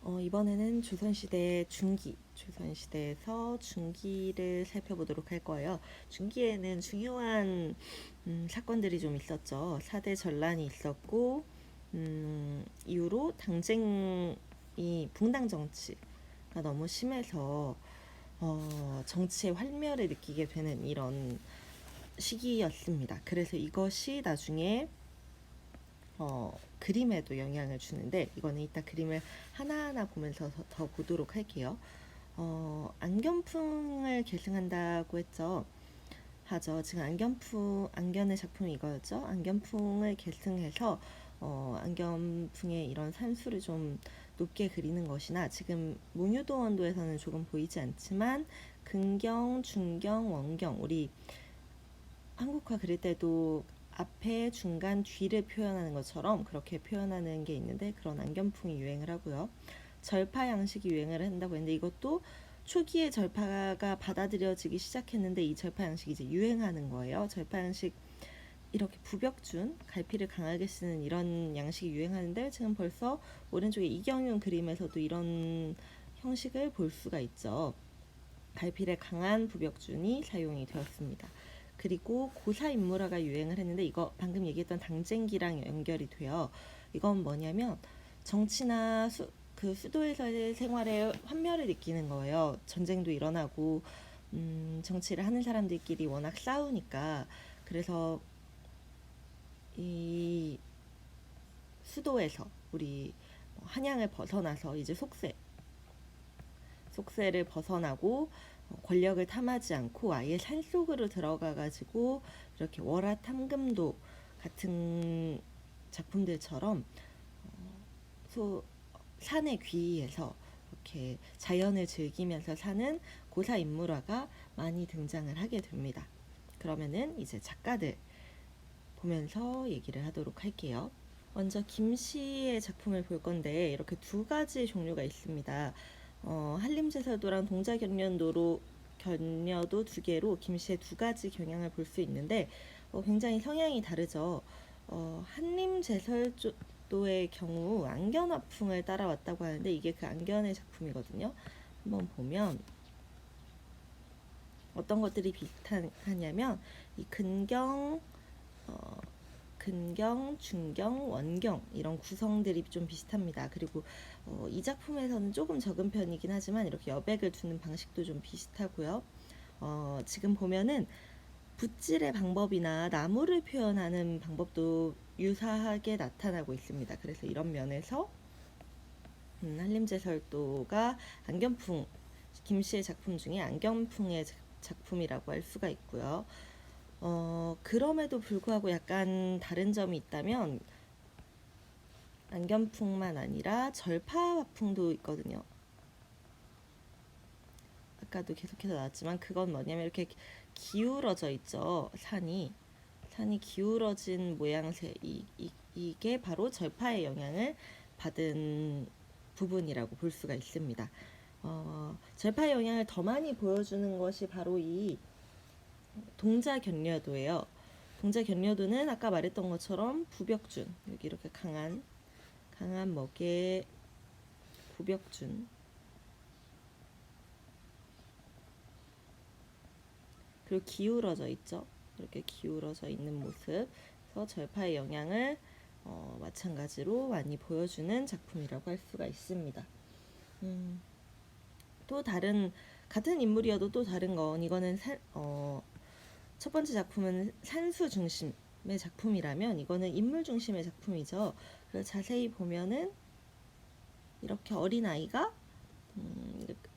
이번에는 조선시대 중기, 조선시대에서 중기를 살펴보도록 할 거예요. 중기에는 중요한 사건들이 좀 있었죠. 사대 전란이 있었고, 이후로 당쟁이 붕당 정치가 너무 심해서 정치의 활멸을 느끼게 되는 이런 시기였습니다. 그래서 이것이 나중에 그림에도 영향을 주는데, 이거는 이따 그림을 하나하나 보면서 더 보도록 할게요. 안견풍을 계승한다고 하죠. 지금 안견의 작품이 이거였죠. 안견풍을 계승해서 안견풍의 이런 산수를 좀 높게 그리는 것이나, 지금 몽유도 원도에서는 조금 보이지 않지만 근경, 중경, 원경, 우리 한국화 그릴 때도 앞에, 중간, 뒤를 표현하는 것처럼 그렇게 표현하는 게 있는데, 그런 안견풍이 유행을 하고요. 절파 양식이 유행을 한다고 했는데, 이것도 초기에 절파가 받아들여지기 시작했는데 이 절파 양식이 이제 유행하는 거예요. 절파 양식, 이렇게 부벽준, 갈피를 강하게 쓰는 이런 양식이 유행하는데, 지금 벌써 오른쪽에 이경윤 그림에서도 이런 형식을 볼 수가 있죠. 갈피를 강한 부벽준이 사용이 되었습니다. 그리고 고사인물화가 유행을 했는데, 이거 방금 얘기했던 당쟁기랑 연결이 돼요. 이건 뭐냐면 정치나 수도에서의 생활에 환멸을 느끼는 거예요. 전쟁도 일어나고 정치를 하는 사람들끼리 워낙 싸우니까. 그래서 이 수도에서 우리 한양을 벗어나서 이제 속세를 벗어나고 권력을 탐하지 않고 아예 산속으로 들어가가지고 이렇게 월화 탐금도 같은 작품들처럼 산에 귀의해서 이렇게 자연을 즐기면서 사는 고사 인물화가 많이 등장을 하게 됩니다. 그러면은 이제 작가들 보면서 얘기를 하도록 할게요. 먼저 김씨의 작품을 볼 건데, 이렇게 두 가지 종류가 있습니다. 한림제사도랑 동자견려도 두 개로 김씨의 두 가지 경향을 볼 수 있는데, 굉장히 성향이 다르죠. 한림제설도의 경우 안견화풍을 따라왔다고 하는데, 이게 그 안견의 작품이거든요. 한번 보면 어떤 것들이 비슷하냐면 이 근경, 중경, 원경, 이런 구성들이 좀 비슷합니다. 그리고 이 작품에서는 조금 적은 편이긴 하지만 이렇게 여백을 두는 방식도 좀 비슷하고요. 지금 보면은 붓질의 방법이나 나무를 표현하는 방법도 유사하게 나타나고 있습니다. 그래서 이런 면에서 한림제설도가 안견풍, 김씨의 작품 중에 안견풍의 작품이라고 할 수가 있고요. 그럼에도 불구하고 약간 다른 점이 있다면, 안견풍만 아니라 절파화풍도 있거든요. 아까도 계속해서 나왔지만 그건 뭐냐면, 이렇게 기울어져 있죠. 산이 기울어진 모양새, 이게 바로 절파의 영향을 받은 부분이라고 볼 수가 있습니다. 절파의 영향을 더 많이 보여주는 것이 바로 이 동자견려도예요. 동자견려도는 아까 말했던 것처럼 부벽준, 여기 이렇게 강한 먹의 부벽준, 그리고 기울어져 있죠. 이렇게 기울어져 있는 모습. 그래서 절파의 영향을 마찬가지로 많이 보여주는 작품이라고 할 수가 있습니다. 또 다른, 같은 인물이어도 또 다른 건, 이거는 첫 번째 작품은 산수 중심의 작품이라면, 이거는 인물 중심의 작품이죠. 그래서 자세히 보면은 이렇게 어린아이가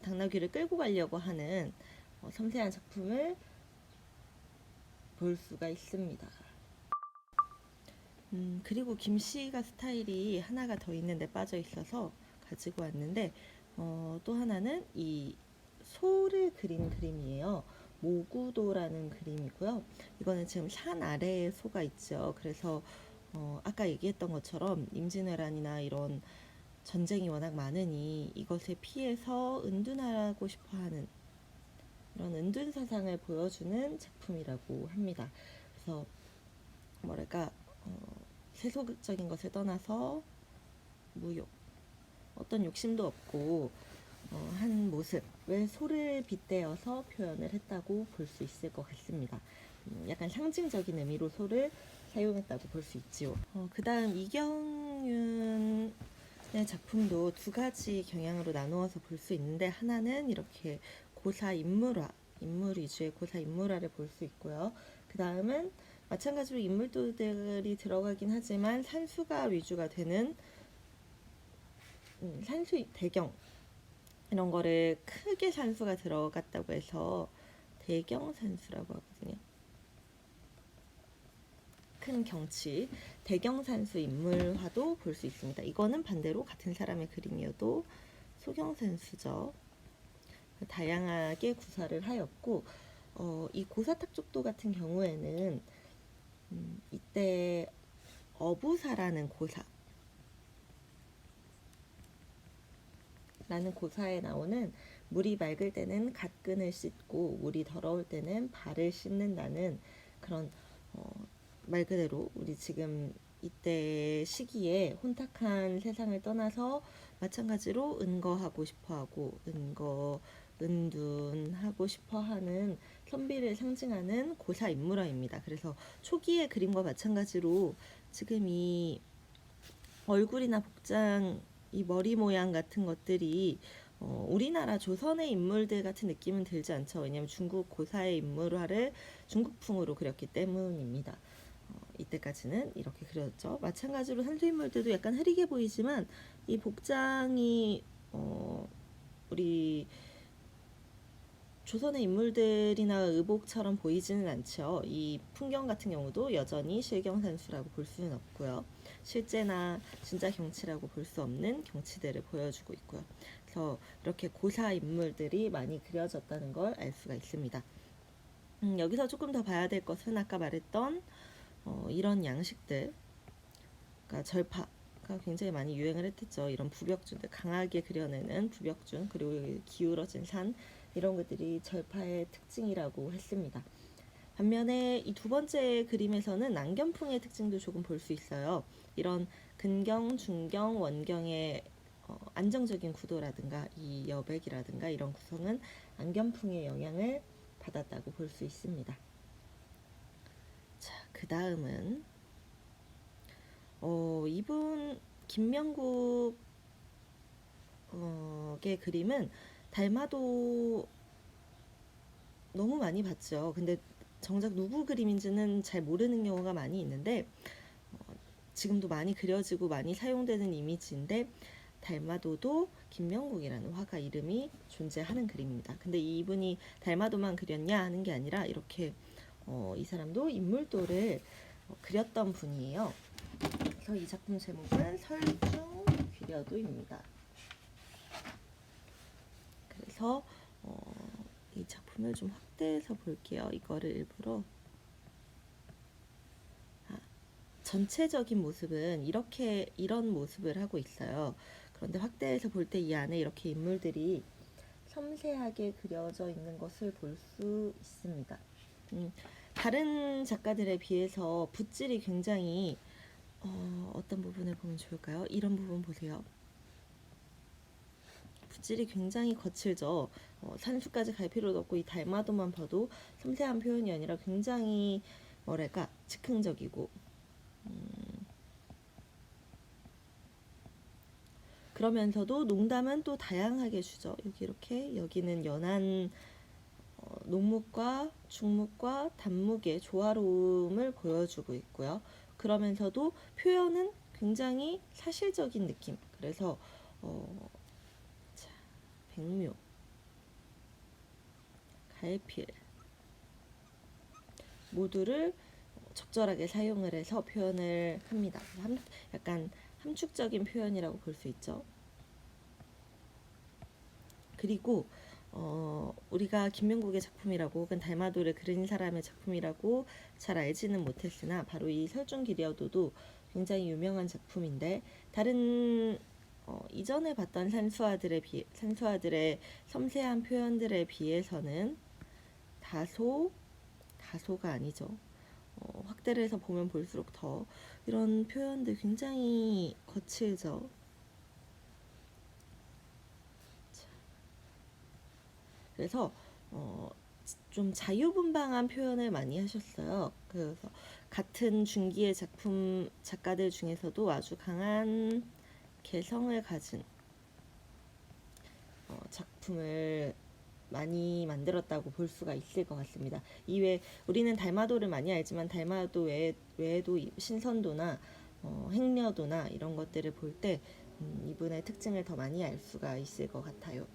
당나귀를 끌고 가려고 하는 섬세한 작품을 볼 수가 있습니다. 그리고 김씨가 스타일이 하나가 더 있는데 빠져 있어서 가지고 왔는데, 또 하나는 이 소를 그린 그림이에요. 모구도라는 그림이고요. 이거는 지금 산 아래에 소가 있죠. 그래서 아까 얘기했던 것처럼 임진왜란이나 이런 전쟁이 워낙 많으니 이것에 피해서 은둔하고 싶어하는 이런 은둔 사상을 보여주는 작품이라고 합니다. 그래서 뭐랄까, 세속적인 것을 떠나서 무욕, 어떤 욕심도 없고 한 모습의 소를 빗대어서 표현을 했다고 볼 수 있을 것 같습니다. 약간 상징적인 의미로 소를 사용했다고 볼 수 있지요. 그 다음 이경윤의 작품도 두 가지 경향으로 나누어서 볼 수 있는데, 하나는 이렇게 고사 인물화, 인물 위주의 고사 인물화를 볼 수 있고요. 그 다음은 마찬가지로 인물들이 들어가긴 하지만 산수가 위주가 되는 산수 배경, 이런 거를 크게 산수가 들어갔다고 해서 대경 산수라고 하거든요. 큰 경치, 대경 산수 인물화도 볼 수 있습니다. 이거는 반대로 같은 사람의 그림이어도 소경 산수죠. 다양하게 구사를 하였고, 이 고사탁족도 같은 경우에는 이때 어부사라는 고사에 나오는 물이 맑을 때는 갓근을 씻고 물이 더러울 때는 발을 씻는다는 그런 말 그대로 우리 지금 이때 시기에 혼탁한 세상을 떠나서 마찬가지로 은거하고 싶어하고 은둔하고 싶어하는 선비를 상징하는 고사 인물화입니다. 그래서 초기의 그림과 마찬가지로 지금 이 얼굴이나 복장, 이 머리 모양 같은 것들이 우리나라 조선의 인물들 같은 느낌은 들지 않죠. 왜냐하면 중국 고사의 인물화를 중국풍으로 그렸기 때문입니다. 이때까지는 이렇게 그렸죠. 마찬가지로 산수인물들도 약간 흐리게 보이지만 이 복장이 우리 조선의 인물들이나 의복처럼 보이지는 않죠. 이 풍경 같은 경우도 여전히 실경산수라고 볼 수는 없고요. 실제나 진짜 경치라고 볼 수 없는 경치들을 보여주고 있고요. 그래서 이렇게 고사 인물들이 많이 그려졌다는 걸 알 수가 있습니다. 여기서 조금 더 봐야 될 것은 아까 말했던 이런 양식들, 그러니까 절파가 굉장히 많이 유행을 했겠죠. 이런 부벽준들, 강하게 그려내는 부벽준, 그리고 기울어진 산, 이런 것들이 절파의 특징이라고 했습니다. 반면에 이 두 번째 그림에서는 안견풍의 특징도 조금 볼 수 있어요. 이런 근경, 중경, 원경의 안정적인 구도라든가 이 여백이라든가 이런 구성은 안견풍의 영향을 받았다고 볼 수 있습니다. 자, 그 다음은 이분 김명국의 그림은 달마도 너무 많이 봤죠. 근데 정작 누구 그림인지는 잘 모르는 경우가 많이 있는데 지금도 많이 그려지고 많이 사용되는 이미지인데, 달마도도 김명국이라는 화가 이름이 존재하는 그림입니다. 근데 이분이 달마도만 그렸냐 하는 게 아니라 이렇게 이 사람도 인물도를 그렸던 분이에요. 그래서 이 작품 제목은 설중귀려도입니다. 그래서 이 작품을 좀 확대해서 볼게요. 이거를 일부러 전체적인 모습은 이런 모습을 하고 있어요. 그런데 확대해서 볼 때 이 안에 이렇게 인물들이 섬세하게 그려져 있는 것을 볼 수 있습니다. 다른 작가들에 비해서 붓질이 굉장히 어떤 부분을 보면 좋을까요? 이런 부분 보세요. 붓질이 굉장히 거칠죠. 산수까지 갈 필요도 없고 이 달마도만 봐도 섬세한 표현이 아니라 굉장히 뭐랄까 즉흥적이고 그러면서도 농담은 또 다양하게 주죠. 여기 이렇게 여기는 연한 농묵과 중묵과 단묵의 조화로움을 보여주고 있고요. 그러면서도 표현은 굉장히 사실적인 느낌. 그래서 자, 백묘, 갈필 모두를 적절하게 사용을 해서 표현을 합니다. 약간 함축적인 표현이라고 볼 수 있죠. 그리고 우리가 김명국의 작품이라고 혹은 달마도를 그린 사람의 작품이라고 잘 알지는 못했으나 바로 이 설중기려도도 굉장히 유명한 작품인데, 다른 이전에 봤던 산수화들의 섬세한 표현들에 비해서는 다소가 아니죠. 확대를 해서 보면 볼수록 더 이런 표현들 굉장히 거칠죠. 그래서 어, 좀 자유분방한 표현을 많이 하셨어요. 그래서 같은 중기의 작가들 중에서도 아주 강한 개성을 가진 작품을 많이 만들었다고 볼 수가 있을 것 같습니다. 이외 우리는 달마도를 많이 알지만 달마도 외에도 신선도나 행려도나 이런 것들을 볼 때 이분의 특징을 더 많이 알 수가 있을 것 같아요.